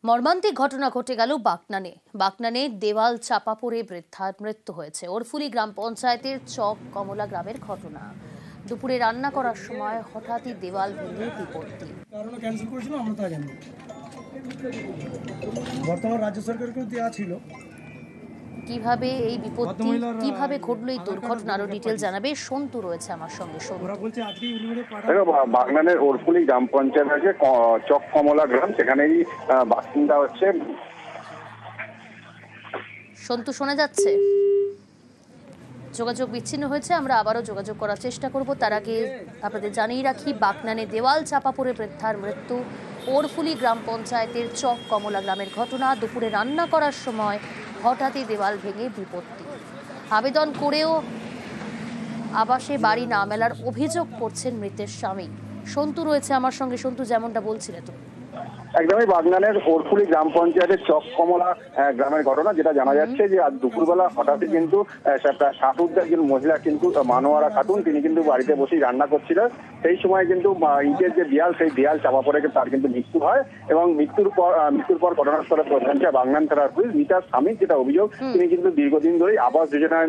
মর্মান্তিক ঘটনা ঘটে গেল বাকনানে দেওয়াল চাপা পড়ে বৃদ্ধার মৃত্যু হয়েছে। ওরফুলি গ্রাম পঞ্চায়েতের চক কমলা গ্রামের ঘটনা। দুপুরে রান্না করার সময় হঠাৎই দেওয়াল ভেঙে বিপত্তি। বর্তমান রাজ্য সরকারকেও দেওয়া ছিল। কিভাবে এই বিপত্তি কিভাবে ঘটলো এই দুর্ঘটনা আরো ডিটেল জানাবে সন্তু রয়েছে আমার সঙ্গে। বাগনানের ওরফুলি গ্রাম পঞ্চায়েত আছে চক কমলা গ্রাম, সেখানেই বাসিন্দা হচ্ছে সন্তু। শোনা যাচ্ছে? যোগাযোগ বিচ্ছিন্ন হয়েছে, আমরা আবারও যোগাযোগ করার চেষ্টা করব। তার আগে আপনাদের জানিয়ে রাখি, বাগনানে দেওয়াল চাপা পড়ে বৃদ্ধার মৃত্যু। ওরফুলি গ্রাম পঞ্চায়েতের চক কমলা গ্রামের ঘটনা। দুপুরে রান্না করার সময় হঠাৎই দেওয়াল ভেঙে বিপত্তি। আবেদন করেও আবাসে বাড়ি না মেলার অভিযোগ করছেন মৃতের স্বামী। সন্তু রয়েছে আমার সঙ্গে। সন্তু, যেমনটা বলছিলে তো একদমই বাগনানের ওরফুলি গ্রাম পঞ্চায়েতের চক কমলা গ্রামের ঘটনা, যেটা জানা যাচ্ছে যে আজ দুপুরবেলা হঠাৎই কিন্তু শাশুড় একজন মহিলা কিন্তু মানোয়ারা খাতুন, তিনি কিন্তু বাড়িতে বসেই রান্না করছিলেন। সেই সময় কিন্তু ইটের যে দেয়াল, সেই দেয়াল চাপা পড়ে তার কিন্তু মৃত্যু হয় এবং মৃত্যুর পর ঘটনাস্থলে পৌঁছাচ্ছে বাগনান থানার পুলিশ। মৃতার স্বামী যেটা অভিযোগ, তিনি কিন্তু দীর্ঘদিন ধরেই আবাস যোজনায়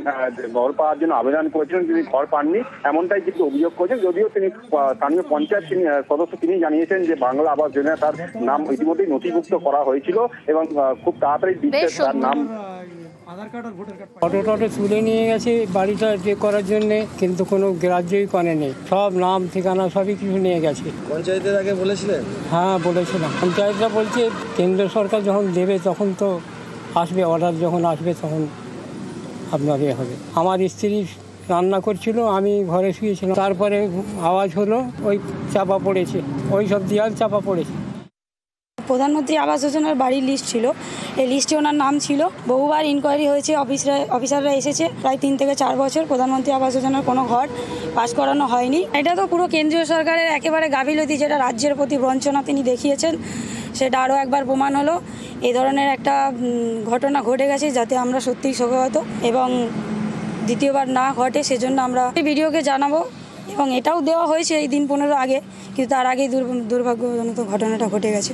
ঘর পাওয়ার জন্য আবেদন করেছিলেন, তিনি ঘর পাননি, এমনটাই কিন্তু অভিযোগ করেছেন। যদিও তিনি স্থানীয় পঞ্চায়েত সদস্য, তিনি জানিয়েছেন যে বাংলা আবাস যোজনায় তার নাম ইতিমধ্যেই নথিভুক্ত করা হয়েছিল এবং খুব তাড়াতাড়ি তার নাম ফটো তুলে নিয়ে গেছে বাড়িটা যে করার জন্য, কিন্তু কোনো গ্রাহ্যই করেনি। সব নাম ঠিকানা সবই কিছু নিয়ে গেছে। পঞ্চায়েতের আগে বলেছিলেন? হ্যাঁ, বলেছিলাম। পঞ্চায়েতরা বলছে কেন্দ্র সরকার যখন দেবে তখন তো আসবে, অর্ডার যখন আসবে তখন আপনার ইয়ে হবে। আমার স্ত্রী রান্না করছিল, আমি ঘরে শুয়েছিলাম, তারপরে আওয়াজ হলো, ওই চাপা পড়েছে, ওই সব দেয়াল চাপা পড়েছে। প্রধানমন্ত্রী আবাস যোজনার বাড়ির লিস্ট ছিল, এই লিস্টে ওনার নাম ছিল। বহুবার ইনকোয়ারি হয়েছে, অফিসাররা এসেছে, প্রায় 3 থেকে 4 বছর প্রধানমন্ত্রী আবাস যোজনার কোনো ঘর পাস করানো হয়নি। এটা তো পুরো কেন্দ্রীয় সরকারের একেবারে গাফিলতি, যেটা রাজ্যের প্রতি বঞ্চনা তিনি দেখিয়েছেন, সেটা আরও একবার প্রমাণ হলো। এই ধরনের একটা ঘটনা ঘটে গেছে, যাতে আমরা সত্যিই শোকাহত এবং দ্বিতীয়বার না ঘটে সেজন্য আমরা ভিডিওকে জানাবো। এবং এটাও দেওয়া হয়েছে এই দিন 15 আগে, কিন্তু তার আগেই দুর্ভাগ্যজনক ঘটনাটা ঘটে গেছে।